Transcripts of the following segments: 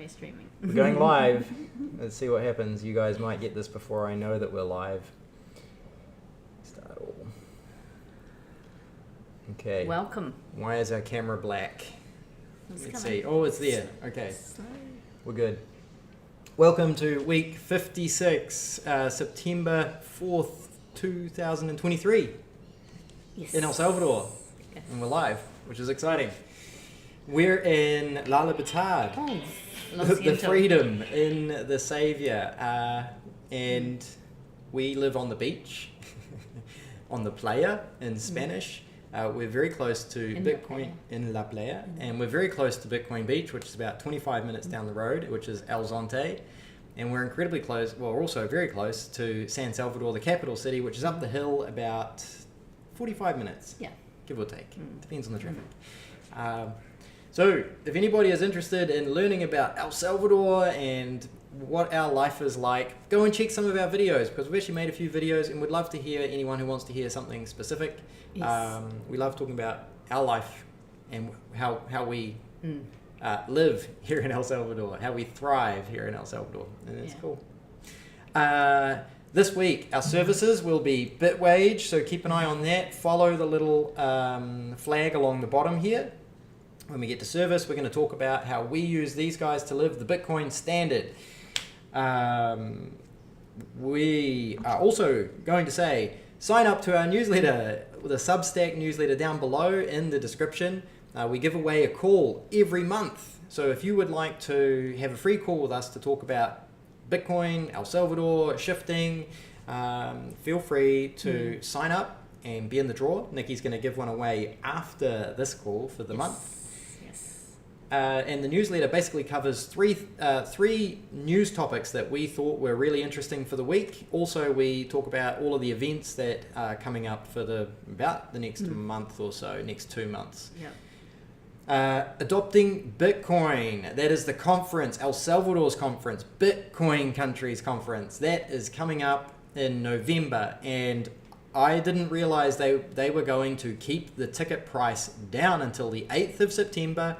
we're streaming. We're going live. Let's see what happens. You guys might get this before I know that we're live. Start all. Okay. Welcome. Why is our camera black? Let's see. Oh, it's there. Okay. We're good. Welcome to week 56, September 4th, 2023. Yes. In El Salvador. Yes. And we're live, which is exciting. We're in La Libertad, the freedom in the Savior, and we live on the beach, on the playa in Spanish. We're very close to Bitcoin in La Playa, and we're very close to Bitcoin Beach, which is about 25 minutes down the road, which is El Zonte. And we're incredibly close, well, we're also very close to San Salvador, the capital city, which is up the hill about 45 minutes, give or take. Depends on the traffic. So if anybody is interested in learning about El Salvador and what our life is like, go and check some of our videos, because we've actually made a few videos and we'd love to hear anyone who wants to hear something specific. Yes. We love talking about our life and how we live here in El Salvador, how we thrive here in El Salvador, and it's cool. This week, our services will be Bitwage, so keep an eye on that. Follow the little flag along the bottom here. When we get to service, we're going to talk about how we use these guys to live the Bitcoin standard. We are also going to say, sign up to our newsletter, the Substack newsletter down below in the description. We give away a call every month. So if you would like to have a free call with us to talk about Bitcoin, El Salvador, shifting, feel free to sign up and be in the draw. Nikki's going to give one away after this call for the month. And the newsletter basically covers three news topics that we thought were really interesting for the week. Also, we talk about all of the events that are coming up for about the next month or so, next 2 months. Adopting Bitcoin. That is the conference, El Salvador's conference, Bitcoin Countries Conference. That is coming up in November, and I didn't realize they were going to keep the ticket price down until the 8th of September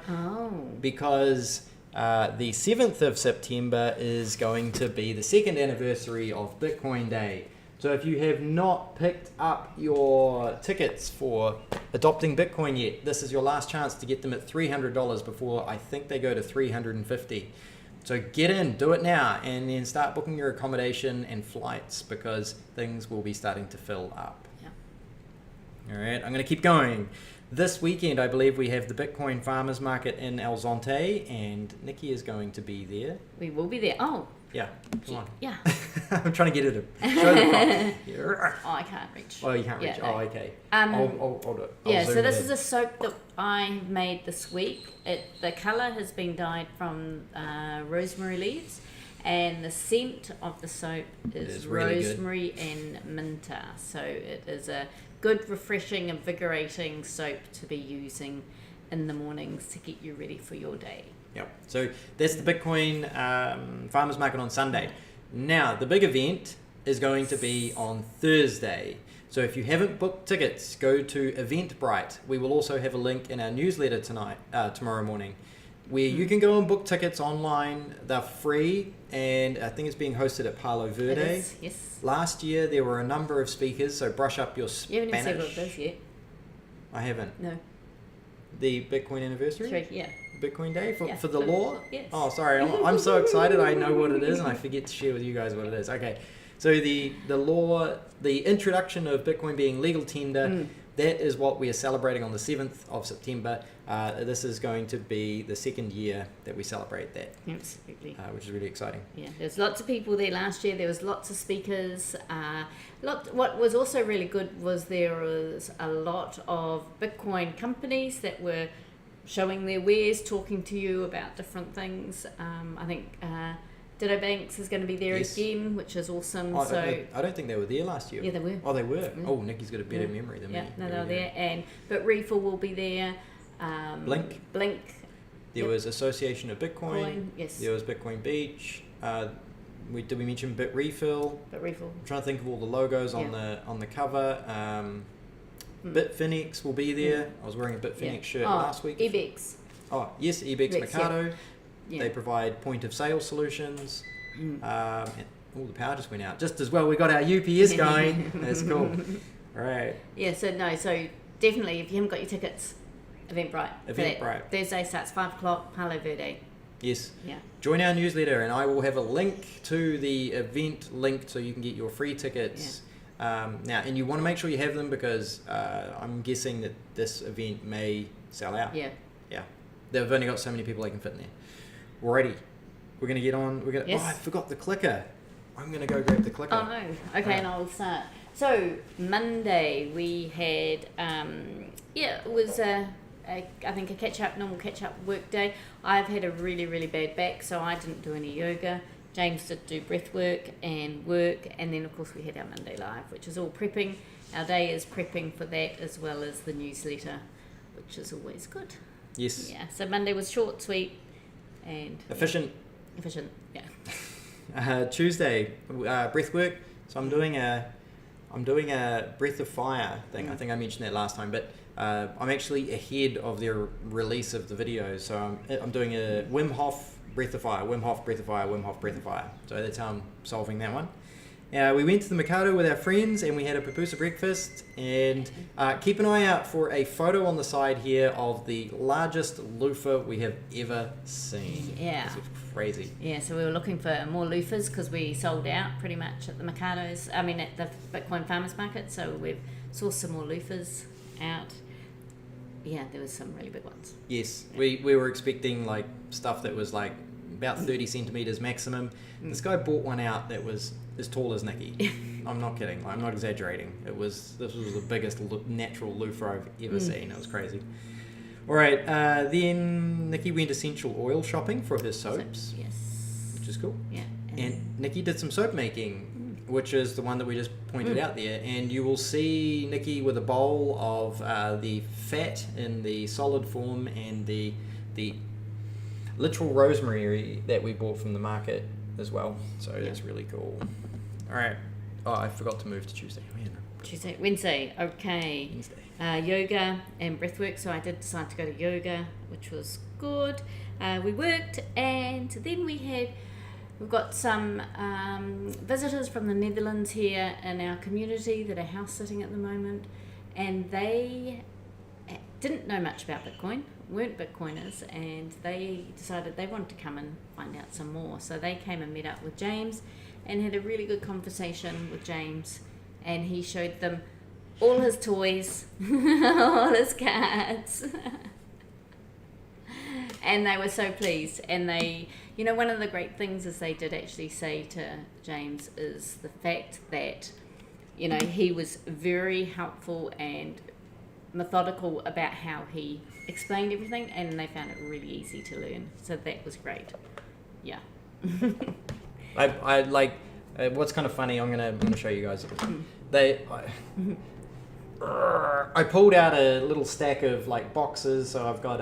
because the 7th of September is going to be the second anniversary of Bitcoin Day. So if you have not picked up your tickets for adopting Bitcoin yet, this is your last chance to get them at $300 before I think they go to $350. So get in, do it now, and then start booking your accommodation and flights because things will be starting to fill up. All right, I'm going to keep going. This weekend, I believe we have the Bitcoin Farmers Market in El Zonte, and Nikki is going to be there. We will be there. Oh. Yeah, come on. Yeah. I'm trying to get her to show the prop. Oh, I can't reach. Oh, you can't reach. No. Oh, okay. I'll do it. Yeah, so this is a soap that I made this week. The colour has been dyed from rosemary leaves, and the scent of the soap is really rosemary and minta. So it is a good, refreshing, invigorating soap to be using in the mornings to get you ready for your day. Yep. So that's the Bitcoin Farmers Market on Sunday. Now, the big event is going to be on Thursday. So if you haven't booked tickets, go to Eventbrite. We will also have a link in our newsletter tomorrow morning, where you can go and book tickets online. They're free, and I think it's being hosted at Palo Verde. It is, yes. Last year, there were a number of speakers, so brush up your Spanish. You haven't even said what it is yet. I haven't. No. The Bitcoin anniversary? Yeah. Bitcoin Day for the law? Yes. Oh, sorry. I'm so excited. I know what it is, and I forget to share with you guys what it is. Okay. So the law, the introduction of Bitcoin being legal tender, that is what we are celebrating on the 7th of September. This is going to be the second year that we celebrate that. Absolutely. Which is really exciting. Yeah, there's lots of people there last year. There was lots of speakers. What was also really good was there was a lot of Bitcoin companies that were showing their wares, talking to you about different things. I think Ditto Banks is going to be there again, which is awesome. I don't think they were there last year. Yeah, they were. Oh, they were. Oh, Nikki's got a better memory than me. Yeah, no, they were there. But Refill will be there. Blink. There was Association of Bitcoin. Yes. There was Bitcoin Beach. Did we mention Bit Refill? Bit Refill. I'm trying to think of all the logos on the cover. Bitfinex will be there. I was wearing a Bitfinex shirt last week. EBOOK. Oh, yes, EBOOK Mercado. They provide point of sale solutions. And, the power just went out. Just as well, we got our UPS going. That's cool. All right. Yeah, so definitely, if you haven't got your tickets, Eventbrite. Eventbrite. Thursday starts 5 o'clock, Palo Verde. Yes. Yeah. Join our newsletter, and I will have a link to the event link so you can get your free tickets. Now, and you want to make sure you have them because I'm guessing that this event may sell out. Yeah. Yeah. They've only got so many people they can fit in there. Alrighty. We're going to get on. Yes. Oh, I forgot the clicker. I'm going to go grab the clicker. Oh, no. Okay, and I'll start. So, Monday we had, it was I think a normal catch-up work day. I've had a really, really bad back, so I didn't do any yoga. James did do breath work, and then of course we had our Monday Live, which is all prepping. Our day is prepping for that as well as the newsletter, which is always good. Yes. Yeah, so Monday was short, sweet, and... Efficient, yeah. Tuesday, breath work. So I'm doing a breath of fire thing. I think I mentioned that last time, but I'm actually ahead of their release of the videos. So I'm doing a Wim Hof breath of fire, Wim Hof breath of fire, Wim Hof breath of fire. So that's how I'm solving that one. We went to the Mikado with our friends and we had a pupusa breakfast, and keep an eye out for a photo on the side here of the largest loofah we have ever seen. Yeah. This is crazy. Yeah, so we were looking for more loofahs because we sold out pretty much at the Mikados, at the Bitcoin Farmers Market, so we've sourced some more loofahs out. Yeah, there was some really big ones. Yes, we were expecting like stuff that was like about 30 centimeters maximum. This guy bought one out that was as tall as Nikki. I'm not kidding. I'm not exaggerating. This was the biggest natural loofah I've ever seen. It was crazy. All right. Then Nikki went essential oil shopping for her soaps. Yes. Which is cool. Yeah. And Nikki did some soap making, which is the one that we just pointed out there. And you will see Nikki with a bowl of the fat in the solid form and the literal rosemary that we bought from the market as well. So that's really cool. All right. Oh, I forgot to move to Tuesday. Wednesday. Okay. Wednesday. Yoga and breathwork. So I did decide to go to yoga, which was good. We worked, and then we've got some visitors from the Netherlands here in our community that are house sitting at the moment, and they didn't know much about Bitcoin, weren't Bitcoiners, and they decided they wanted to come and find out some more. So they came and met up with James and had a really good conversation with James, and he showed them all his toys, all his cards. And they were so pleased. And they, one of the great things is they did actually say to James is the fact that, he was very helpful and methodical about how he explained everything, and they found it really easy to learn. So that was great. Yeah. I like what's kind of funny. I'm gonna show you guys. I pulled out a little stack of like boxes. So I've got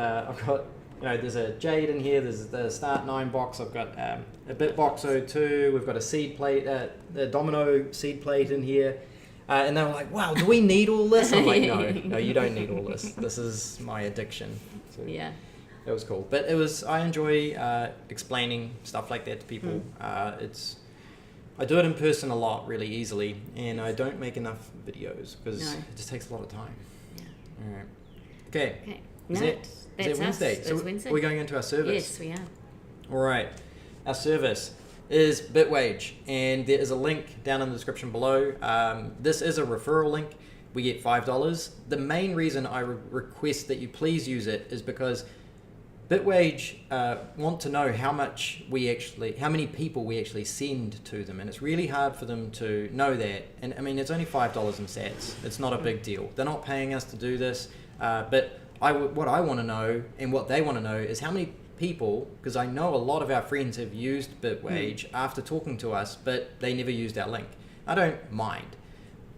there's a Jade in here. There's the Start 9 box. I've got a Bitbox 02. We've got a seed plate, the Domino seed plate in here. And they were like, wow, do we need all this? I'm like, no, you don't need all this. This is my addiction. So yeah. It was cool. But I enjoy explaining stuff like that to people. I do it in person a lot, really easily, and I don't make enough videos because it just takes a lot of time. Yeah. All right. Okay. Is that Wednesday? So Wednesday. We're going into our service. Yes, we are. All right. Our service is Bitwage, and there is a link down in the description below. This is a referral link. We get $5. The main reason I request that you please use it is because Bitwage want to know how many people we actually send to them, and it's really hard for them to know that. And I mean, it's only $5 in sats. It's not a big deal. They're not paying us to do this, but what I want to know and what they want to know is how many people, because I know a lot of our friends have used Bitwage after talking to us, but they never used our link. I don't mind,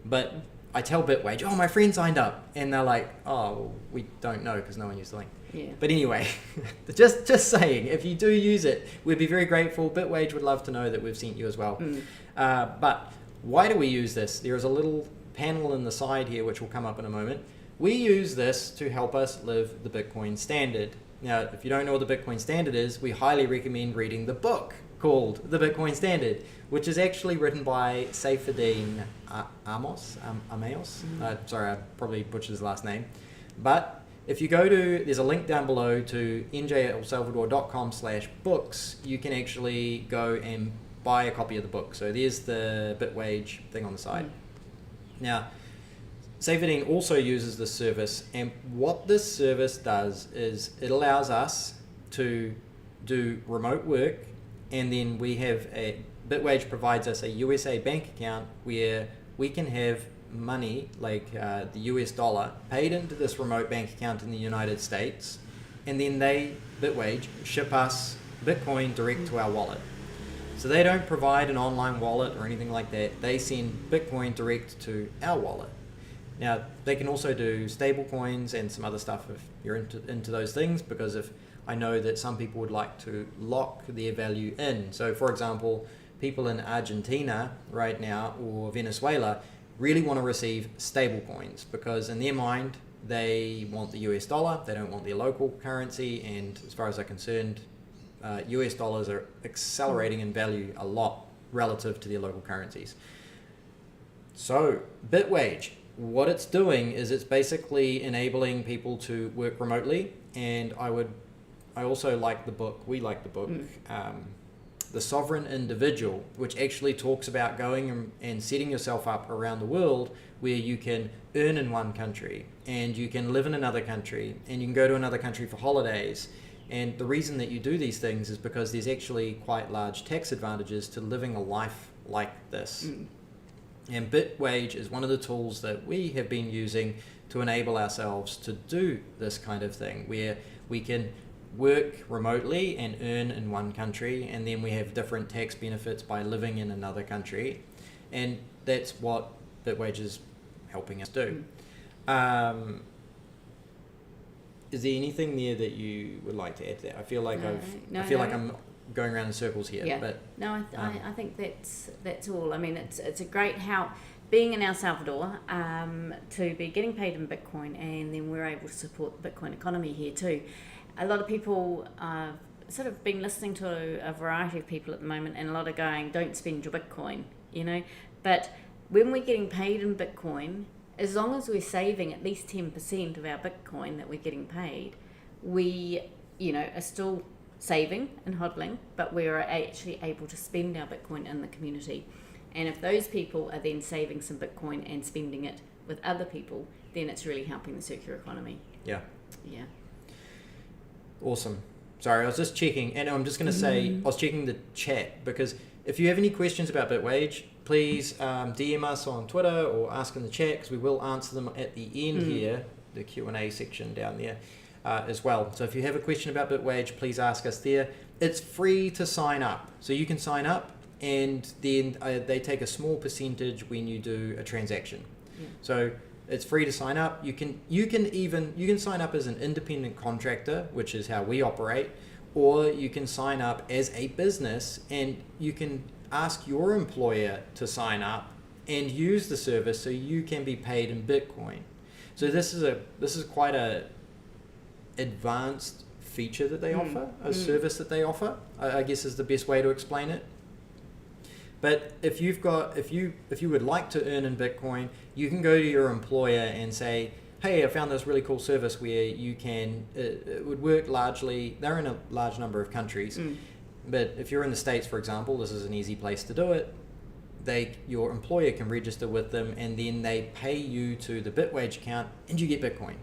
but I tell Bitwage, oh, my friend signed up, and they're like, oh, well, we don't know because no one used the link. Yeah. But anyway, just saying, if you do use it, we'd be very grateful. Bitwage would love to know that we've sent you as well. But why do we use this? There is a little panel in the side here which will come up in a moment. We use this to help us live the Bitcoin standard. Now, if you don't know what the Bitcoin Standard is, we highly recommend reading the book called The Bitcoin Standard, which is actually written by Saifedean Amos. Sorry, I probably butchered his last name. But if you go to, there's a link down below to njelsalvador.com/books, you can actually go and buy a copy of the book. So there's the Bitwage thing on the side. Now, Saifedean also uses this service, and what this service does is it allows us to do remote work, and then Bitwage provides us a USA bank account where we can have money, like the US dollar, paid into this remote bank account in the United States, and then Bitwage, ship us Bitcoin direct to our wallet. So they don't provide an online wallet or anything like that. They send Bitcoin direct to our wallet. Now, they can also do stable coins and some other stuff if you're into those things, because if I know that some people would like to lock their value in. So, for example, people in Argentina right now or Venezuela really want to receive stable coins because in their mind, they want the US dollar, they don't want their local currency, and as far as I'm concerned, US dollars are accelerating in value a lot relative to their local currencies. So, Bitwage, what it's doing is it's basically enabling people to work remotely, and I also like the book, we like the book, The Sovereign Individual, which actually talks about going and setting yourself up around the world where you can earn in one country and you can live in another country and you can go to another country for holidays. And the reason that you do these things is because there's actually quite large tax advantages to living a life like this. And Bitwage is one of the tools that we have been using to enable ourselves to do this kind of thing, where we can work remotely and earn in one country, and then we have different tax benefits by living in another country. And that's what Bitwage is helping us do. Is there anything there that you would like to add to that? I feel like like I'm going around in circles here. Yeah. But I think that's all. I mean, it's a great help being in El Salvador to be getting paid in Bitcoin, and then we're able to support the Bitcoin economy here too. A lot of people sort of been listening to a variety of people at the moment, and a lot are going, don't spend your Bitcoin, But when we're getting paid in Bitcoin, as long as we're saving at least 10% of our Bitcoin that we're getting paid, we, are still saving and hodling, but we're actually able to spend our Bitcoin in the community. And if those people are then saving some Bitcoin and spending it with other people, then it's really helping the circular economy. Yeah. Yeah. Awesome. Sorry, I was just checking, and I'm just going to say, I was checking the chat, because if you have any questions about Bitwage, please DM us on Twitter or ask in the chat, because we will answer them at the end here, the Q&A section down there as well. So if you have a question about Bitwage, please ask us there. It's free to sign up. So you can sign up, and then they take a small percentage when you do a transaction. Yeah. So it's free to sign up. You can sign up as an independent contractor, which is how we operate, or you can sign up as a business, and you can ask your employer to sign up and use the service so you can be paid in Bitcoin. So this is quite a advanced feature that they offer, a service that they offer, I guess is the best way to explain it. But if you would like to earn in Bitcoin, you can go to your employer and say, hey, I found this really cool service where you can, it would work largely, they're in a large number of countries, but if you're in the States, for example, this is an easy place to do it. Your employer can register with them, and then they pay you to the Bitwage account, and you get Bitcoin.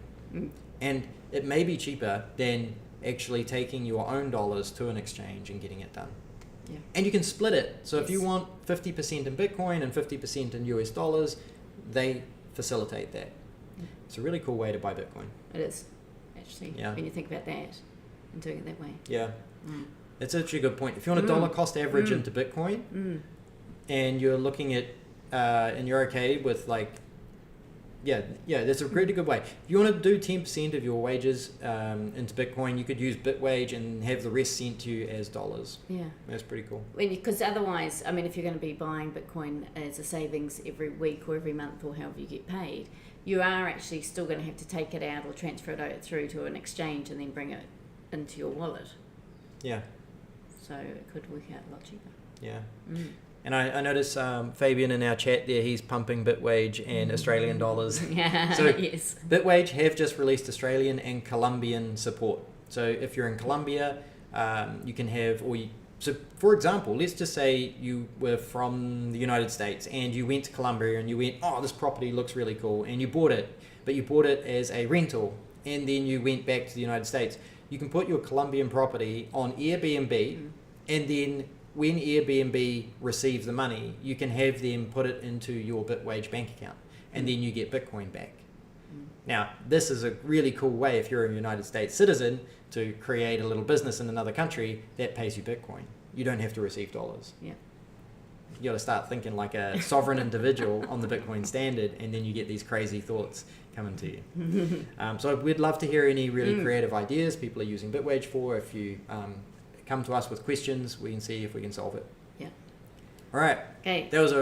And it may be cheaper than actually taking your own dollars to an exchange and getting it done. Yeah. And you can split it. So if you want 50% in Bitcoin and 50% in US dollars, they facilitate that. It's a really cool way to buy Bitcoin. It is, actually, when you think about that and doing it that way. Yeah. It's actually a good point. If you want a dollar cost average into Bitcoin, and you're looking at, and you're okay with that's a really good way. If you want to do 10% of your wages into Bitcoin, you could use Bitwage and have the rest sent to you as dollars. Yeah. That's pretty cool. Because otherwise, I mean, if you're going to be buying Bitcoin as a savings every week or every month or however you get paid, you are actually still going to have to take it out or transfer it through to an exchange and then bring it into your wallet. Yeah. So it could work out a lot cheaper. Yeah. And I notice Fabian in our chat there, he's pumping Bitwage and Australian dollars. Yeah, So yes. Bitwage have just released Australian and Colombian support. So if you're in Colombia, you can have, so for example, let's just say you were from the United States and you went to Colombia and you went, oh, this property looks really cool, and you bought it, but you bought it as a rental, and then you went back to the United States. You can put your Colombian property on Airbnb, and then when Airbnb receives the money, you can have them put it into your Bitwage bank account, and then you get Bitcoin back. Now, this is a really cool way, if you're a United States citizen, to create a little business in another country that pays you Bitcoin. You don't have to receive dollars. Yeah. You got to start thinking like a sovereign individual on the Bitcoin standard, and then you get these crazy thoughts coming to you. So we'd love to hear any really creative ideas people are using Bitwage for. If you come to us with questions, we can see if we can solve it. Yeah. All right. Okay. That was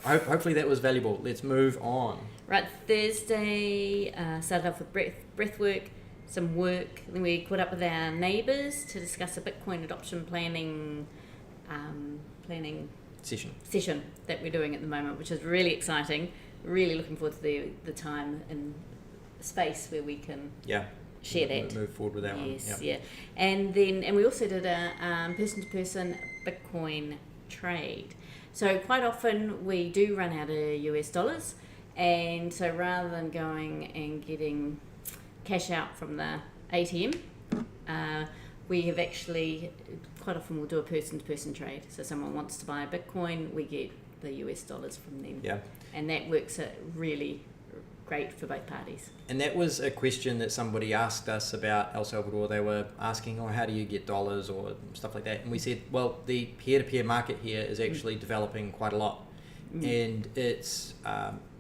hopefully that was valuable. Let's move on. Right, Thursday started off with breath work, some work. Then we caught up with our neighbours to discuss a Bitcoin adoption planning session that we're doing at the moment, which is really exciting. Really looking forward to the time and space where we can share that. Move forward with that one. Yes, yeah. And we also did a person-to-person Bitcoin trade. So quite often we do run out of US dollars, and so rather than going and getting cash out from the ATM, we have actually quite often we'll do a person-to-person trade. So someone wants to buy a Bitcoin, we get the US dollars from them. Yeah. And that works really great for both parties. And that was a question that somebody asked us about El Salvador. They were asking, how do you get dollars or stuff like that? And we said, well, the peer-to-peer market here is actually developing quite a lot. And it's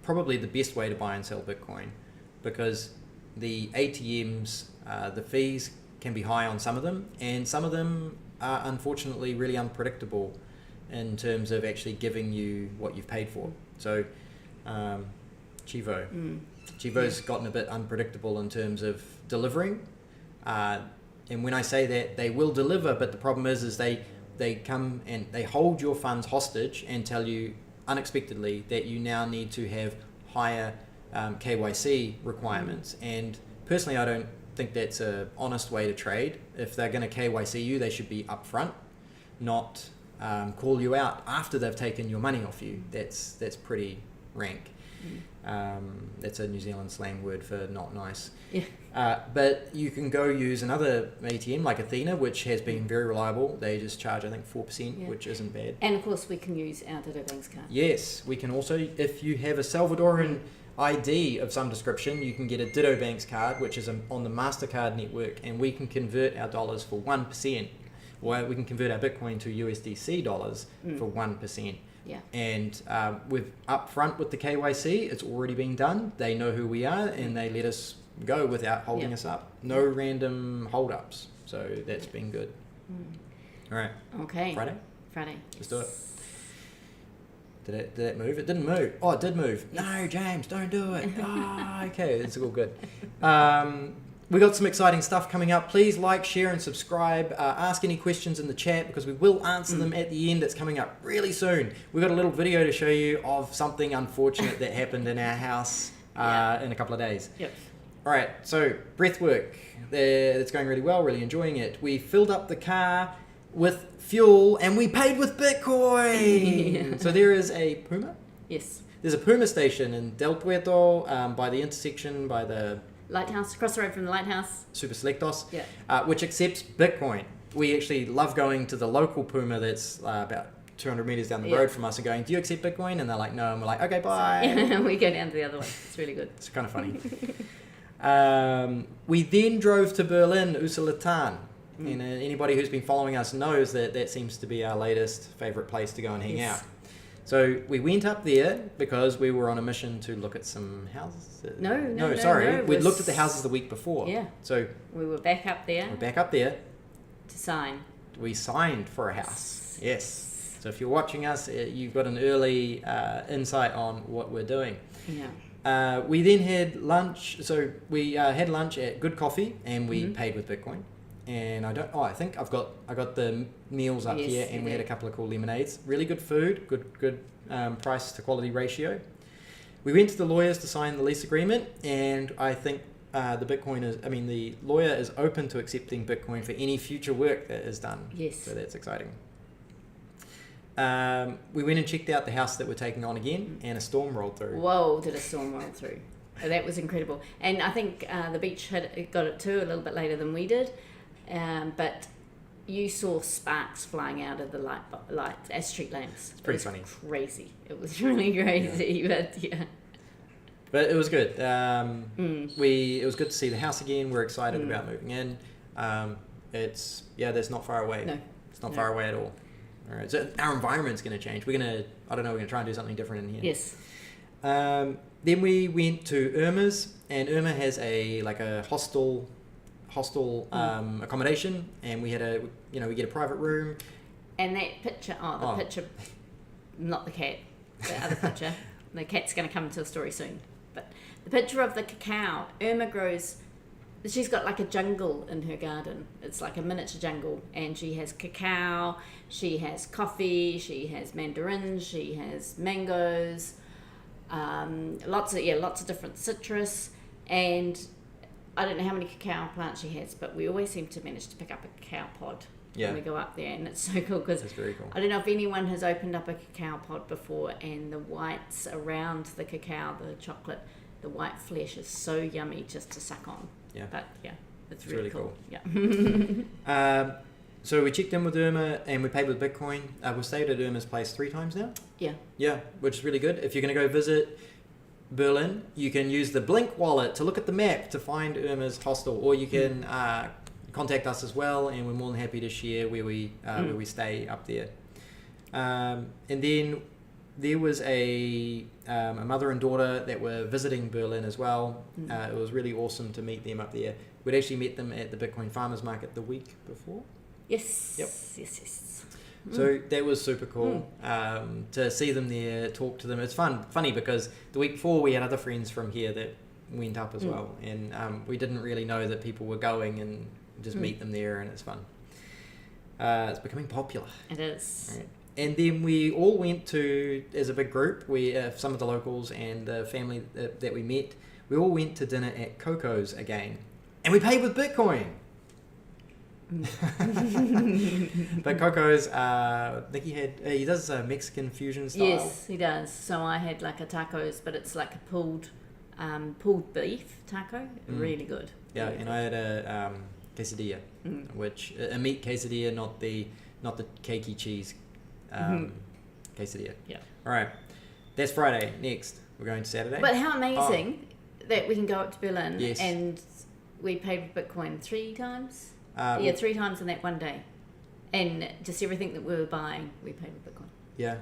probably the best way to buy and sell Bitcoin, because the ATMs, the fees can be high on some of them, and some of them are unfortunately really unpredictable in terms of actually giving you what you've paid for. So Chivo's gotten a bit unpredictable in terms of delivering, and when I say that, they will deliver, but the problem is they come and they hold your funds hostage and tell you unexpectedly that you now need to have higher KYC requirements. And personally, I don't think that's a honest way to trade. If they're going to KYC you, they should be upfront, not call you out after they've taken your money off you. That's pretty rank. That's a New Zealand slang word for not nice. Yeah. But you can go use another ATM like Athena, which has been very reliable. They just charge, I think, 4%, which isn't bad. And of course, we can use our Ditto Banks card. Yes, we can also, if you have a Salvadoran ID of some description, you can get a Ditto Banks card, which is on the MasterCard network, and we can convert our dollars for 1%. Or we can convert our Bitcoin to USDC dollars for 1%. Yeah. And we've up front with the KYC, it's already been done. They know who we are, and they let us go without holding us up. No random hold-ups. So that's been good. All right. Okay. Friday. Let's do it. Did that move? It didn't move. Oh, it did move. No, James, don't do it. Okay, it's all good. We got some exciting stuff coming up. Please like, share, and subscribe. Ask any questions in the chat, because we will answer them at the end. It's coming up really soon. We've got a little video to show you of something unfortunate that happened in our house in a couple of days. Yep. All right, so breathwork. It's going really well, really enjoying it. We filled up the car with fuel, and we paid with Bitcoin. So there is a Puma? Yes. There's a Puma station in Del Puerto by the intersection, by the Lighthouse, across the road from the lighthouse. Super Selectos, which accepts Bitcoin. We actually love going to the local Puma that's about 200 meters down the road from us and going, do you accept Bitcoin? And they're like, no. And we're like, okay, bye. We go down to the other one. It's really good. It's kind of funny. We then drove to Berlin, Usulatan. And anybody who's been following us knows that seems to be our latest favorite place to go and hang out. So we went up there because we were on a mission to look at some houses. No, sorry. We looked at the houses the week before. Yeah. So we were back up there. To sign. We signed for a house. Yes. So if you're watching us, you've got an early insight on what we're doing. Yeah. We then had lunch. So we had lunch at Good Coffee, and we paid with Bitcoin. and I think I got the meals up here, and we had a couple of cool lemonades. Really good food, good price to quality ratio. We went to the lawyers to sign the lease agreement, and I think the lawyer is open to accepting Bitcoin for any future work that is done. Yes. So that's exciting. We went and checked out the house that we're taking on again, and a storm rolled through. Whoa, did a storm roll through. That was incredible. And I think the beach got it too a little bit later than we did. But you saw sparks flying out of the lights as street lamps. It's pretty funny. Crazy. It was really crazy, but yeah. But it was good. It was good to see the house again. We're excited about moving in. That's not far away. No. It's not far away at all. All right. So our environment's going to change. We're going to try and do something different in here. Yes. Then we went to Irma's, and Irma has a hostel accommodation, and we get a private room. And that picture, picture, not the cat, the other picture. The cat's going to come to a story soon. But the picture of the cacao, Irma grows, she's got like a jungle in her garden. It's like a miniature jungle, and she has cacao, she has coffee, she has mandarins, she has mangoes, lots of different citrus, and I don't know how many cacao plants she has, but we always seem to manage to pick up a cacao pod when we go up there, and it's so cool because it's very cool. I don't know if anyone has opened up a cacao pod before, and the whites around the cacao, the chocolate, the white flesh is so yummy just to suck on. Yeah. But yeah, it's really cool. Yeah. So we checked in with Irma, and we paid with Bitcoin. We've stayed at Irma's place 3 times now. Yeah. Yeah, which is really good. If you're going to go visit Berlin, you can use the Blink wallet to look at the map to find Irma's hostel, or you can contact us as well, and we're more than happy to share where we stay up there. And then there was a mother and daughter that were visiting Berlin as well. It was really awesome to meet them up there. We'd actually met them at the Bitcoin Farmers Market the week before. Yes. Yep. Yes. So that was super cool to see them there, talk to them. It's funny because the week before we had other friends from here that went up as well, and we didn't really know that people were going, and just meet them there, and it's fun. It's becoming popular. It is. Right. And then we all went to, as a big group, some of the locals and the family that we met, we all went to dinner at Coco's again, and we paid with Bitcoin. But Coco's, I think he does a Mexican fusion style. Yes, he does. So I had like a tacos, but it's like a pulled beef taco. Really good. Yeah, really and good. I had a quesadilla, which a meat quesadilla, not the cakey cheese quesadilla. Yeah. All right, that's Friday. Next, we're going to Saturday. But how amazing that we can go up to Berlin Yes. and we paid with Bitcoin 3 times. 3 times in that one day, and just everything that we were buying, we paid with Bitcoin. Yeah.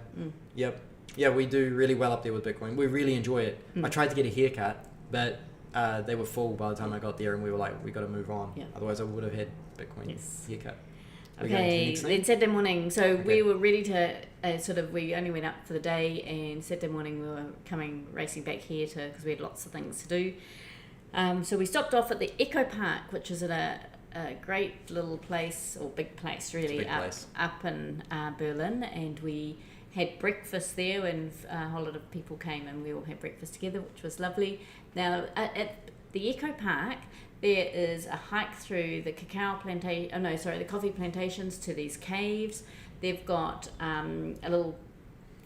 Yep. Yeah, we do really well up there with Bitcoin. We really enjoy it. I tried to get a haircut, but they were full by the time I got there, and we were like, we got to move on. Yeah. Otherwise, I would have had Bitcoin haircut. Okay, then Saturday morning. So we were ready to we only went up for the day, and Saturday morning we were racing back here because we had lots of things to do. So we stopped off at the Eco Park, which is at a great little place, or big place really, up in Berlin, and we had breakfast there, and a whole lot of people came, and we all had breakfast together, which was lovely. Now at the Eco Park, there is a hike through the the coffee plantations to these caves. They've got a little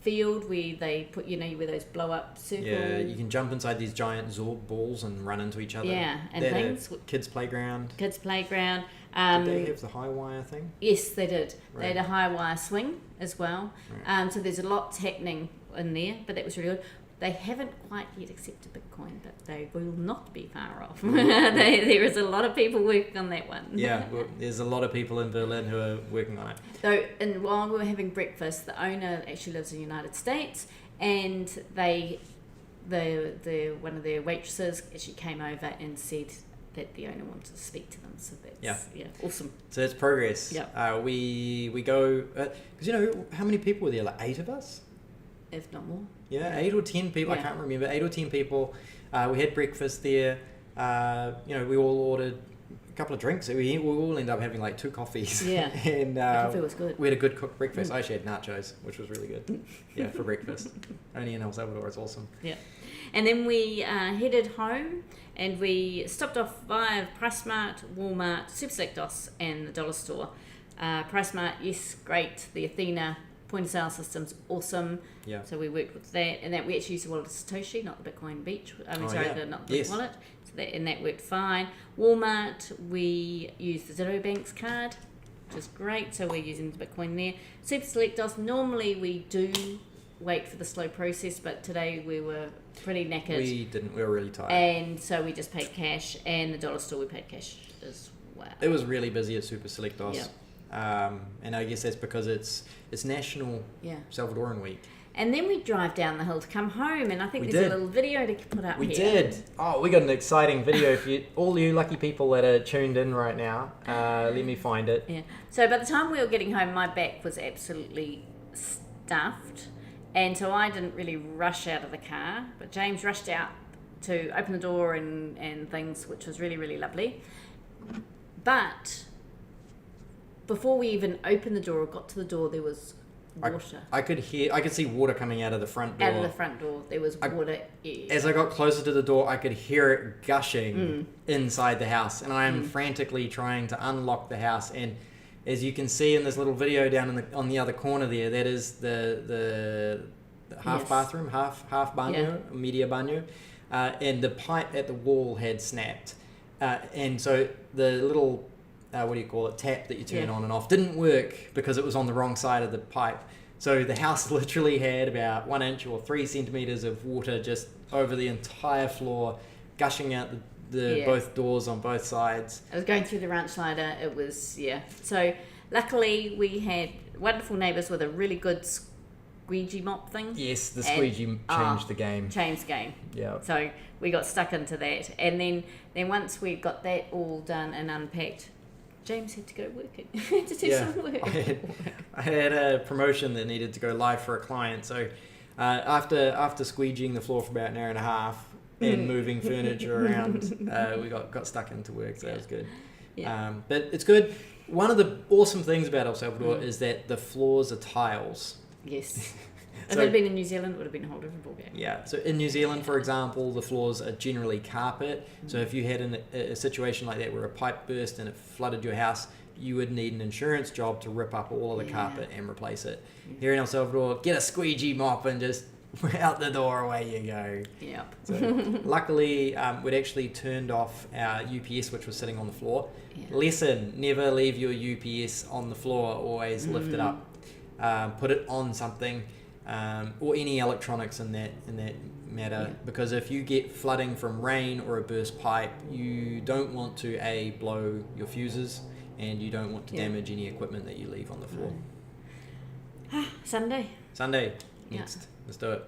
field where they put, where those blow up circle. Yeah, you can jump inside these giant Zorb balls and run into each other. Yeah, and things. Kids' playground. Did they have the high wire thing? Yes, they did. Right. They had a high wire swing as well. Right. So there's a lot happening in there, but that was really good. They haven't quite yet accepted Bitcoin, but they will not be far off. There is a lot of people working on that one. Yeah, well, there's a lot of people in Berlin who are working on it. So, and while we were having breakfast, the owner actually lives in the United States, and the one of their waitresses actually came over and said that the owner wanted to speak to them. So that's awesome. So it's progress. Yeah. We go because how many people were there? Like 8 of us. If not more. Yeah, 8 or 10 people. I can't remember. 8 or 10 people. We had breakfast there. We all ordered couple of drinks. We all ended up having like 2 coffees. Yeah. And the coffee was good. we had a good cooked breakfast. I actually had nachos, which was really good. Yeah, for breakfast. Only in El Salvador, it's awesome. Yeah. And then we headed home, and we stopped off via PriceSmart, Walmart, Superselectos, and the dollar store. PriceSmart, yes, great. The Athena point of sale system's awesome. Yeah. So we worked with that, and that we actually used the wallet of Satoshi, not the Bitcoin Beach. Not the wallet. So that worked fine. Walmart, we used the Zero Banks card, which is great. So we're using the Bitcoin there. Superselectos, normally we do wait for the slow process, but today we were pretty knackered. We didn't. We were really tired. And so we just paid cash, and the dollar store we paid cash as well. It was really busy at Superselectos. Yep. And I guess that's because it's National Salvadoran Week. And then we drive down the hill to come home, and I think there's a little video to put up here. We did. Oh, we got an exciting video for you, all you lucky people that are tuned in right now. Let me find it. Yeah. So by the time we were getting home, my back was absolutely stuffed, and so I didn't really rush out of the car. But James rushed out to open the door and things, which was really, really lovely. But before we even opened the door or got to the door, there was water. I could see water coming out of the front door. Out of the front door, there was water. As I got closer to the door, I could hear it gushing inside the house, and I am frantically trying to unlock the house. And as you can see in this little video down on the other corner there, that is the half bathroom, half baño, media baño, and the pipe at the wall had snapped, and so the little tap that you turn on and off didn't work because it was on the wrong side of the pipe. So the house literally had about 1 inch or 3 centimeters of water just over the entire floor, gushing out the both doors on both sides. I was going through the ranch slider. It was, So luckily we had wonderful neighbours with a really good squeegee mop thing. Yes, the squeegee changed the game. Changed the game. Yeah. So we got stuck into that. And then once we got that all done and unpacked, James had to go working. Had to do some work. I had a promotion that needed to go live for a client. So after squeegeeing the floor for about an hour and a half and moving furniture around, we got stuck into work. So that was good. Yeah. But it's good. One of the awesome things about El Salvador is that the floors are tiles. Yes. If it had been in New Zealand, it would have been a whole different ballgame. Yeah, so in New Zealand, for example, the floors are generally carpet. So if you had a situation like that where a pipe burst and it flooded your house, you would need an insurance job to rip up all of the carpet and replace it. Here in El Salvador, get a squeegee mop and just out the door, away you go. Yep. So luckily, we'd actually turned off our UPS, which was sitting on the floor. Yeah. Lesson, never leave your UPS on the floor, always lift it up. Put it on something. Or any electronics in that matter, because if you get flooding from rain or a burst pipe, you don't want to blow your fuses, and you don't want to damage any equipment that you leave on the floor. Sunday next. Let's do it.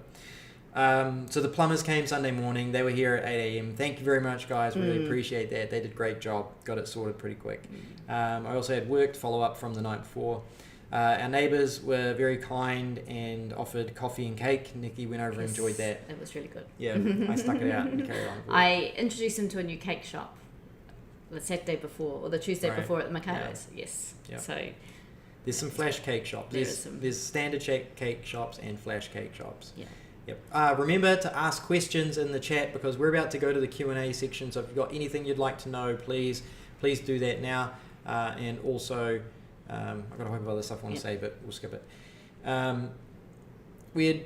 So the plumbers came Sunday morning. They were here at 8 a.m. Thank you very much, guys. Really appreciate that. They did a great job. Got it sorted pretty quick. I also had work to follow up from the night before. Our neighbours were very kind and offered coffee and cake. Nikki went over and enjoyed that. It was really good. Yeah, I stuck it out and carried on. I introduced him to a new cake shop the Saturday before, or the Tuesday before at the Mercados. Yeah. Yes. Yeah. So there's some flash cake shops. There's standard cake shops and flash cake shops. Yeah. Yep. Remember to ask questions in the chat, because we're about to go to the Q&A section. So if you've got anything you'd like to know, please do that now. And also, I've got a whole bunch of other stuff I want to say, but we'll skip it. We had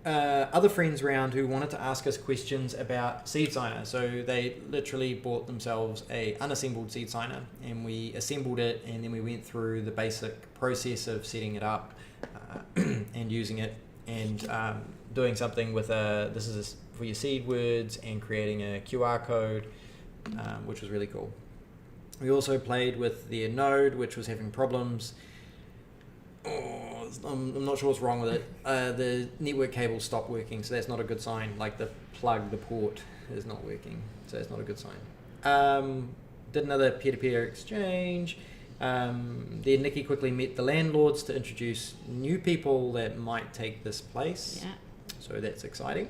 other friends around who wanted to ask us questions about seed signer. So they literally bought themselves a unassembled seed signer, and we assembled it, and then we went through the basic process of setting it up and using it, and doing something with this is for your seed words, and creating a QR code, which was really cool. We also played with their node, which was having problems. I'm not sure what's wrong with it. The network cable stopped working, so that's not a good sign. Like the port is not working, so that's not a good sign. Did another peer-to-peer exchange. Then Nikki quickly met the landlords to introduce new people that might take this place. Yeah. So that's exciting.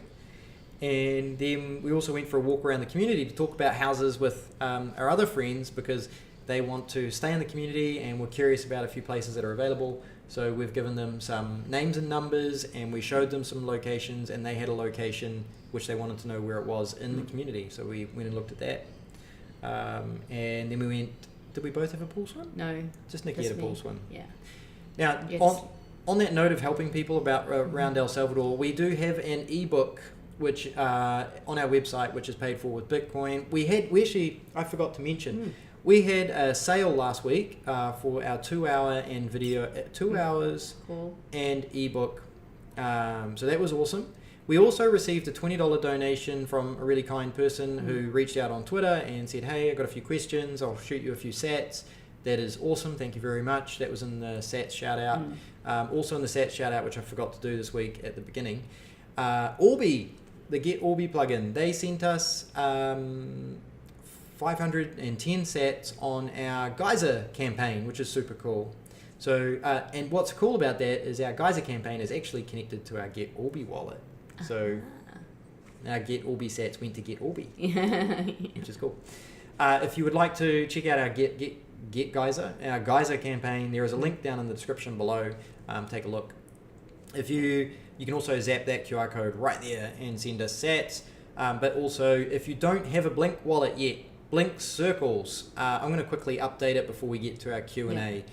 And then we also went for a walk around the community to talk about houses with our other friends, because they want to stay in the community and we're curious about a few places that are available. So we've given them some names and numbers, and we showed them some locations, and they had a location which they wanted to know where it was in the community. So we went and looked at that. And then we went, did we both have a pool swim? No. Just Nikki had a pool swim. Yeah. Now, Yes. on that note of helping people around El Salvador, we do have an ebook which on our website, which is paid for with Bitcoin. We actually, I forgot to mention, we had a sale last week for our 2 hour and video, 2 hours Cool. and ebook. So that was awesome. We also received a $20 donation from a really kind person who reached out on Twitter and said, hey, I got a few questions, I'll shoot you a few sats. That is awesome, thank you very much. That was in the sats shout out. Also in the sats shout out, which I forgot to do this week at the beginning, Orbi, the Get Orbi plugin, they sent us 510 sats on our Geyser campaign, which is super cool. So, and what's cool about that is our Geyser campaign is actually connected to our Get Orbi wallet. So our Get Orbi sats went to Get Orbi, which is cool. If you would like to check out our Get Geyser, our Geyser campaign, there is a link down in the description below. Take a look. If you can also zap that QR code right there and send us sats. But also, if you don't have a Blink wallet yet, Blink Circles. I'm going to quickly update it before we get to our Q&A.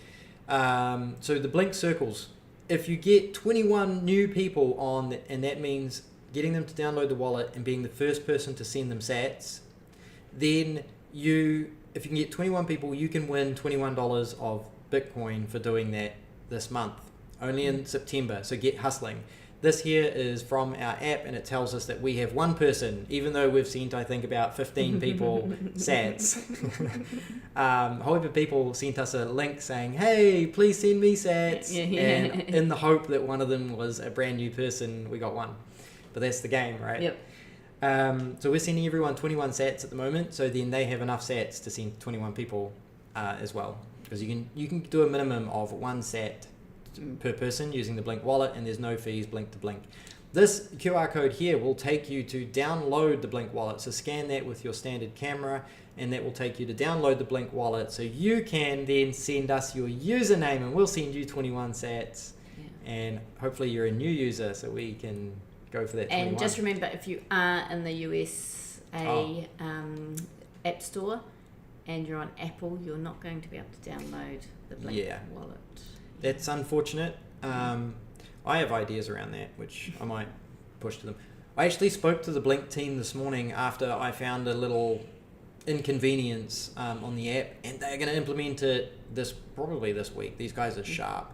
So the Blink Circles, if you get 21 new people on, and that means getting them to download the wallet and being the first person to send them sats, then if you can get 21 people, you can win $21 of Bitcoin for doing that this month, only in September. So get hustling. This here is from our app, and it tells us that we have one person, even though we've sent, I think, about 15 people sats. A whole heap of people sent us a link saying, hey, please send me sats. And in the hope that one of them was a brand new person, we got one. But that's the game, right? Yep. So we're sending everyone 21 sats at the moment, so then they have enough sats to send 21 people as well. Because you can do a minimum of 1 sat per person using the Blink wallet, and there's no fees Blink to Blink. This QR code here will take you to download the Blink wallet. So scan that with your standard camera, and that will take you to download the Blink wallet, so you can then send us your username, and we'll send you 21 sats. And hopefully you're a new user, so we can go for that 21. And just remember, if you are in the USA App Store and you're on Apple, you're not going to be able to download the Blink wallet. That's unfortunate. I have ideas around that, which I might push to them. I actually spoke to the Blink team this morning after I found a little inconvenience on the app, and they're going to implement it probably this week. These guys are sharp,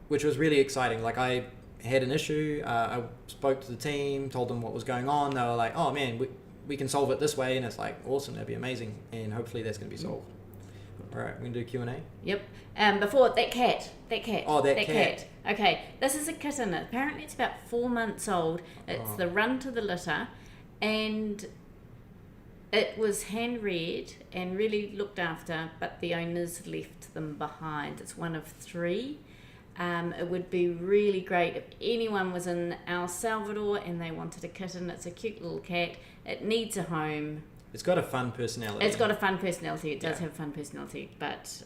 which was really exciting. Like, I had an issue. I spoke to the team, told them what was going on. They were like, oh man, we can solve it this way. And it's like, awesome, that'd be amazing. And hopefully that's going to be solved. All right, we're going to do Q&A. Yep. Before, that cat. Oh, that cat. Okay, this is a kitten. Apparently it's about 4 months old. It's the run to the litter. And it was hand-reared and really looked after, but the owners left them behind. It's one of 3. It would be really great if anyone was in El Salvador and they wanted a kitten. It's a cute little cat. It needs a home. It's got a fun personality. It does have a fun personality, but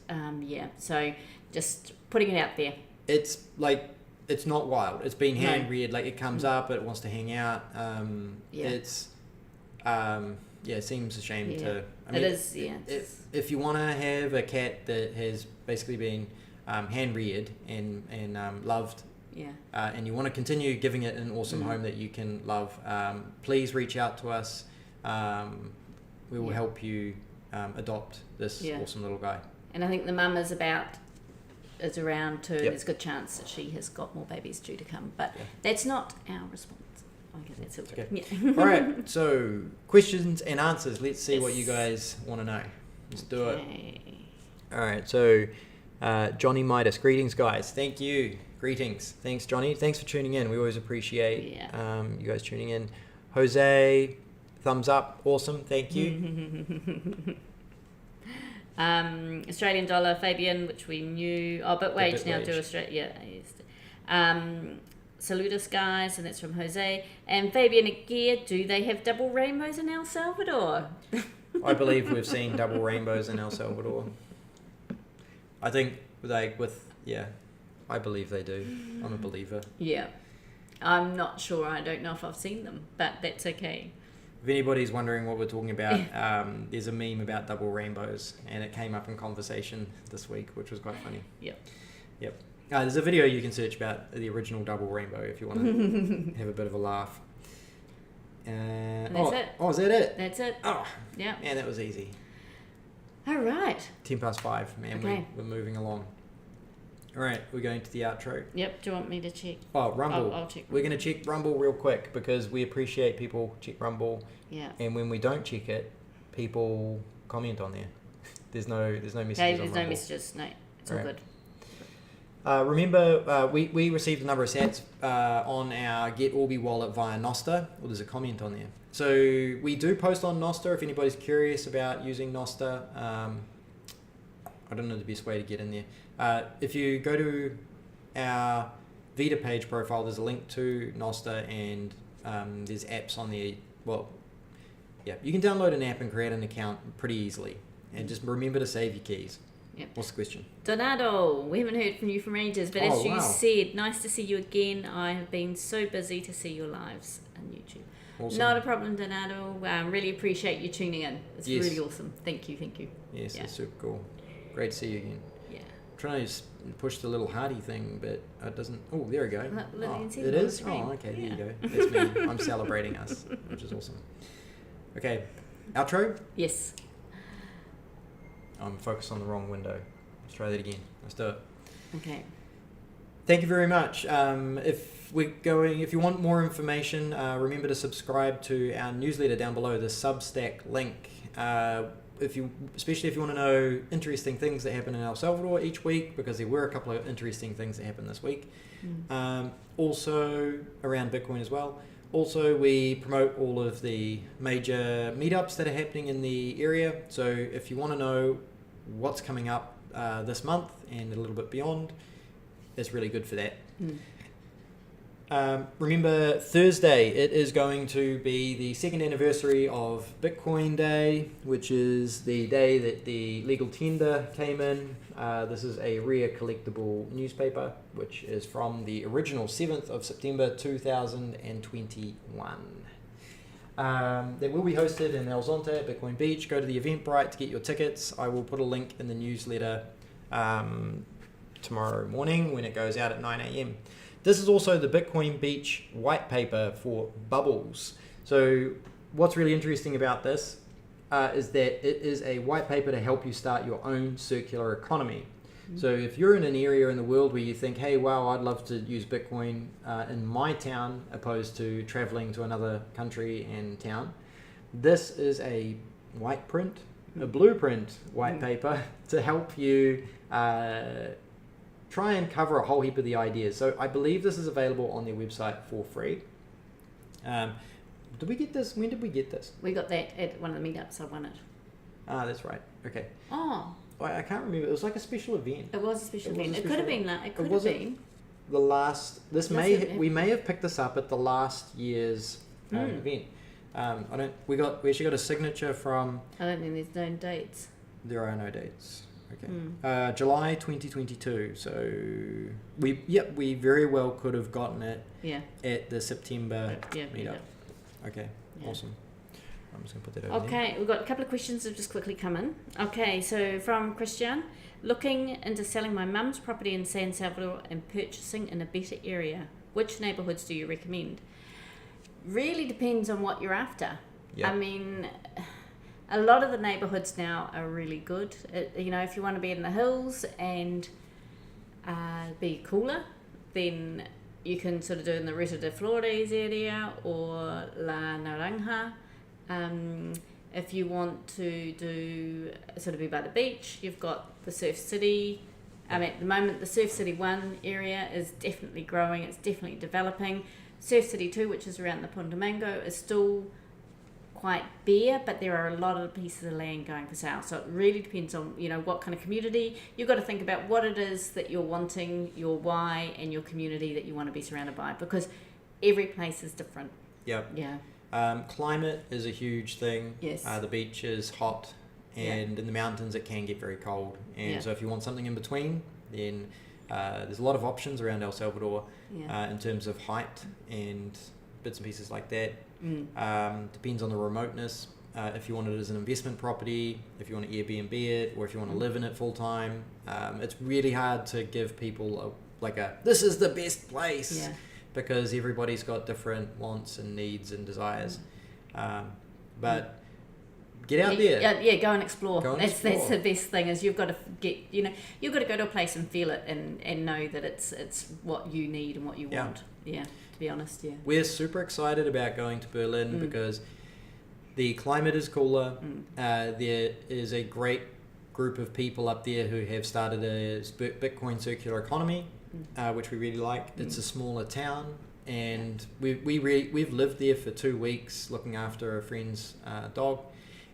so just putting it out there. It's like, it's not wild. It's been hand reared. Like, it comes up, it wants to hang out. It seems a shame to. I mean, it is. If you want to have a cat that has basically been hand reared and loved, and you want to continue giving it an awesome home that you can love, please reach out to us. We will help you adopt this awesome little guy. And I think the mum is around too. There's a good chance that she has got more babies due to come, but that's not our response. Okay, that's it. Okay. All right, so questions and answers. Let's see what you guys want to know. Let's do it. All right, so Johnny Midas, greetings guys. Thank you. Greetings. Thanks, Johnny. Thanks for tuning in. We always appreciate you guys tuning in. Jose, thumbs up. Awesome. Thank you. Australian dollar, Fabian, which we knew. Oh, Bitwage now do Australia. Saludos, guys, and that's from Jose. And Fabian Aguirre, do they have double rainbows in El Salvador? I believe we've seen double rainbows in El Salvador. I think I believe they do. I'm a believer. Yeah. I'm not sure. I don't know if I've seen them, but that's okay. If anybody's wondering what we're talking about, there's a meme about double rainbows, and it came up in conversation this week, which was quite funny. Yep. There's a video you can search about the original double rainbow if you want to have a bit of a laugh. That's it. Oh, is that it? That's it. Oh, yeah. Man, that was easy. All right. 5:10, man. Okay. We're moving along. All right, we're going to the outro. Yep. Do you want me to check? Oh, Rumble. I'll check. We're going to check Rumble real quick because we appreciate people check Rumble. Yeah. And when we don't check it, people comment on there. There's no messages on There's Rumble. no messages. No, it's all good. Remember, we received a number of sats on our Get Orbi wallet via Nostr. Well, there's a comment on there. So we do post on Nostr if anybody's curious about using Nostr. I don't know the best way to get in there. If you go to our Vita page profile, there's a link to Nostr, and there's apps on there. Well, yeah, you can download an app and create an account pretty easily. And just remember to save your keys. Yep. What's the question? Donato, we haven't heard from you from ages, but as you said, nice to see you again. I have been so busy to see your lives on YouTube. Awesome. Not a problem, Donato. Really appreciate you tuning in. It's Yes. really awesome. Thank you. Yes, Yeah. it's super cool. Great to see you again. Yeah. I'm trying to just push the little hearty thing, but it doesn't. Oh, there we go. Look, you can see it them on the is? screen. Oh, okay, there Yeah. you go. That's me. I'm celebrating us, which is awesome. Okay, outro? Yes. I'm focused on the wrong window. Let's try that again. Let's do it. Okay. Thank you very much. If you want more information, remember to subscribe to our newsletter down below, the Substack link. Especially if you want to know interesting things that happen in El Salvador each week, because there were a couple of interesting things that happened this week. Also around Bitcoin as well. Also, we promote all of the major meetups that are happening in the area. So if you want to know what's coming up this month and a little bit beyond, it's really good for that. Remember, Thursday, it is going to be the second anniversary of Bitcoin Day, which is the day that the legal tender came in. This is a rare collectible newspaper, which is from the original 7th of September 2021. They will be hosted in El Zonte at Bitcoin Beach. Go to the Eventbrite to get your tickets. I will put a link in the newsletter tomorrow morning when it goes out at 9 a.m. This is also the Bitcoin Beach white paper for bubbles. So what's really interesting about this is that it is a white paper to help you start your own circular economy. So if you're in an area in the world where you think, hey, wow, I'd love to use Bitcoin in my town opposed to traveling to another country and town, this is a blueprint white paper to help you try and cover a whole heap of the ideas. So I believe this is available on their website for free. Did we get this? When did we get this? We got that at one of the meetups. I won it. Ah, that's right. Okay. Oh. I can't remember. It was like a special event. It was a special event. It could have been. The last. We may have picked this up at the last year's event. We actually got a signature from. I don't think there's no dates. There are no dates. Okay. July 2022. So we very well could have gotten it. Yeah. At the September meetup. Yeah. Okay. Yeah. Awesome. I'm just going to put that over there. We've got a couple of questions that have just quickly come in. Okay, so from Christian, looking into selling my mum's property in San Salvador and purchasing in a better area. Which neighbourhoods do you recommend? Really depends on what you're after. Yep. I mean, a lot of the neighbourhoods now are really good. If you want to be in the hills and be cooler, then you can sort of do in the Reta de Flores area or La Naranja. If you want to do sort of be by the beach, you've got the Surf City. At the moment, the Surf City 1 area is definitely growing. It's definitely developing. Surf City 2, which is around the Punta Mango, is still quite bare, but there are a lot of pieces of land going for sale. So it really depends on, what kind of community. You've got to think about what it is that you're wanting, your why, and your community that you want to be surrounded by, because every place is different. Yep. Yeah. Climate is a huge thing. Yes. The beach is hot, and in the mountains it can get very cold. And so if you want something in between, then there's a lot of options around El Salvador in terms of height and bits and pieces like that. Depends on the remoteness. If you want it as an investment property, if you want to Airbnb it, or if you want to live in it full time, it's really hard to give people this is the best place, because everybody's got different wants and needs and desires. But get out there. Yeah, go and explore. That's the best thing, is you've got to you've got to go to a place and feel it and know that it's what you need and what you want. Yeah, to be honest, We're super excited about going to Berlin because the climate is cooler. There is a great group of people up there who have started a Bitcoin circular economy, which we really like. It's a smaller town, and we've lived there for 2 weeks looking after a friend's dog,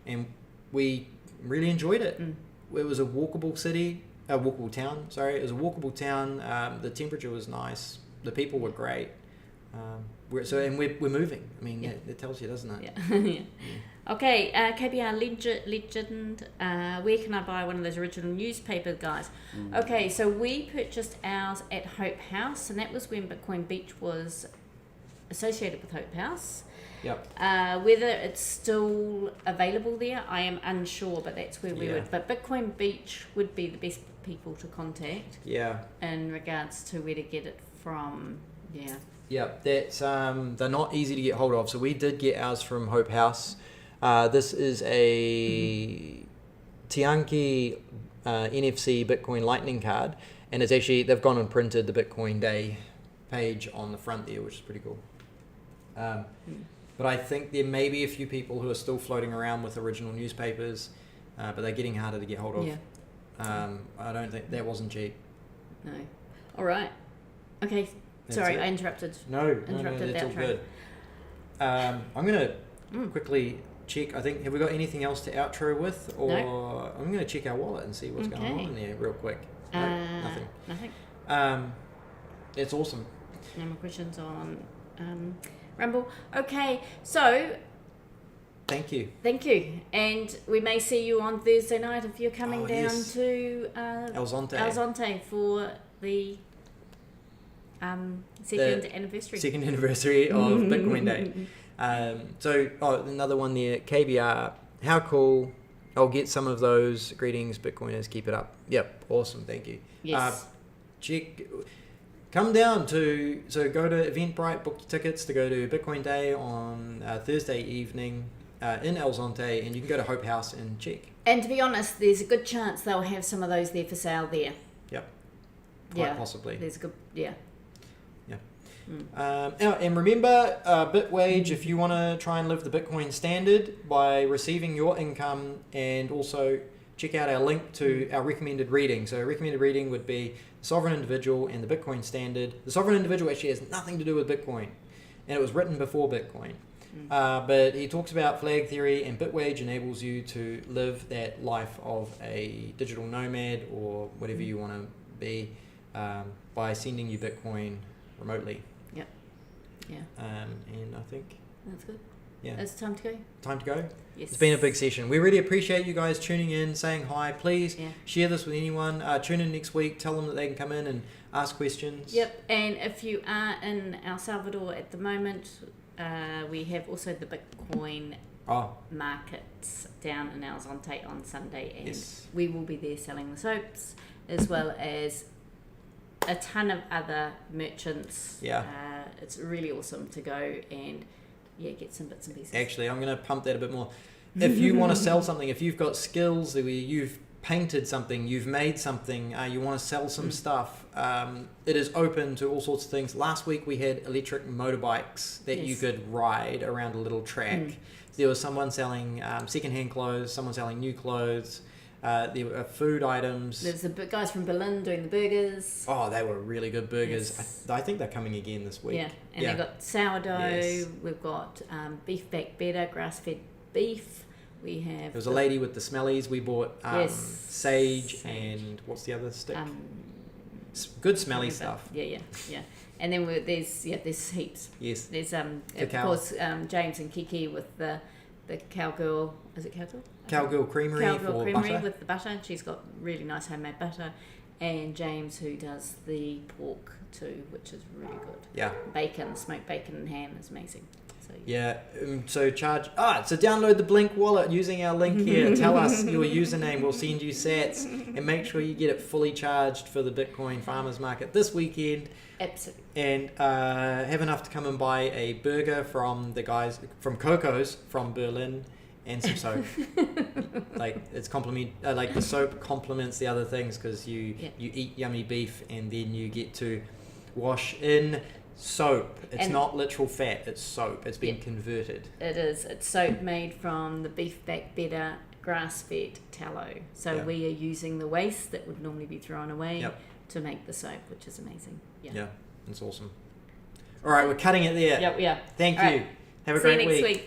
and we really enjoyed it. It was a walkable town. It was a walkable town. The temperature was nice. The people were great. We're moving. I mean, it tells you, doesn't it? Yeah. Okay, KBR legend. Where can I buy one of those original newspaper guys? Okay, so we purchased ours at Hope House, and that was when Bitcoin Beach was associated with Hope House. Yep. Whether it's still available there, I am unsure, but that's where we would. But Bitcoin Beach would be the best people to contact. Yeah. In regards to where to get it from. Yeah. Yeah, that's they're not easy to get hold of. So we did get ours from Hope House. This is a Tianqi NFC Bitcoin Lightning card, and it's actually, they've gone and printed the Bitcoin Day page on the front there, which is pretty cool. But I think there may be a few people who are still floating around with original newspapers, but they're getting harder to get hold of. I don't think that wasn't cheap. No. All right. Okay. Sorry, I interrupted. No, that's all good. I'm going to quickly check. I think, have we got anything else to outro with? Or no. I'm going to check our wallet and see what's going on in there real quick. No, nothing. It's awesome. No more questions on Rumble. Okay, so... Thank you. And we may see you on Thursday night if you're coming down to El Zonte for the... second anniversary of Bitcoin Day. Another one there, KBR. How cool. I'll get some of those. Greetings, Bitcoiners. Keep it up. Yep. Awesome. Thank you. Yes. Come down go to Eventbrite, book your tickets to go to Bitcoin Day on Thursday evening in El Zonte, and you can go to Hope House and check. And to be honest, there's a good chance they'll have some of those there for sale there. Yep. Quite possibly. There's a good, and remember, Bitwage, if you want to try and live the Bitcoin standard by receiving your income, and also check out our link to our recommended reading. So recommended reading would be the Sovereign Individual and the Bitcoin Standard. The Sovereign Individual actually has nothing to do with Bitcoin, and it was written before Bitcoin. But he talks about flag theory, and Bitwage enables you to live that life of a digital nomad or whatever you want to be by sending you Bitcoin remotely. And I think that's good. It's time to go. Yes. It's been a big session. We really appreciate you guys tuning in, saying hi. Please share this with anyone. Tune in next week. Tell them that they can come in and ask questions. Yep. And if you are in El Salvador at the moment, we have also the Bitcoin markets down in El Zonte on Sunday, and we will be there selling the soaps, as well as a ton of other merchants. It's really awesome to go and get some bits and pieces. Actually, I'm going to pump that a bit more. If you want to sell something, if you've got skills where you've painted something, you've made something, you want to sell some stuff, it is open to all sorts of things. Last week we had electric motorbikes that you could ride around a little track. There was someone selling secondhand clothes, someone selling new clothes. There were food items. There's the guys from Berlin doing the burgers. Oh, they were really good burgers. I think they're coming again this week. They've got sourdough. We've got beef back better, grass-fed beef. We have. There was a lady with the smellies. We bought sage, sage, and what's the other stick? Good smelly stuff. Yeah. And then there's heaps. Yes. There's of course James and Kiki with the cowgirl. Is it cowgirl? Cowgirl Creamery Cowgirl Creamery butter. with the butter. She's got really nice homemade butter, and James who does the pork too, which is really good. Yeah. Bacon, smoked bacon and ham is amazing. So So download the Blink wallet using our link here. Tell us your username. We'll send you sats, and make sure you get it fully charged for the Bitcoin Farmers Market this weekend. Absolutely. And have enough to come and buy a burger from the guys from Coco's from Berlin, and some soap. It's the soap complements the other things, because you eat yummy beef and then you get to wash in soap. It's not literal fat, it's soap. It's been converted. It is. It's soap made from the beef back better grass-fed tallow. So we are using the waste that would normally be thrown away to make the soap, which is amazing. Yeah, it's awesome. All right, we're cutting it there. Yeah. Thank you. Right. Have a great week. See you next week.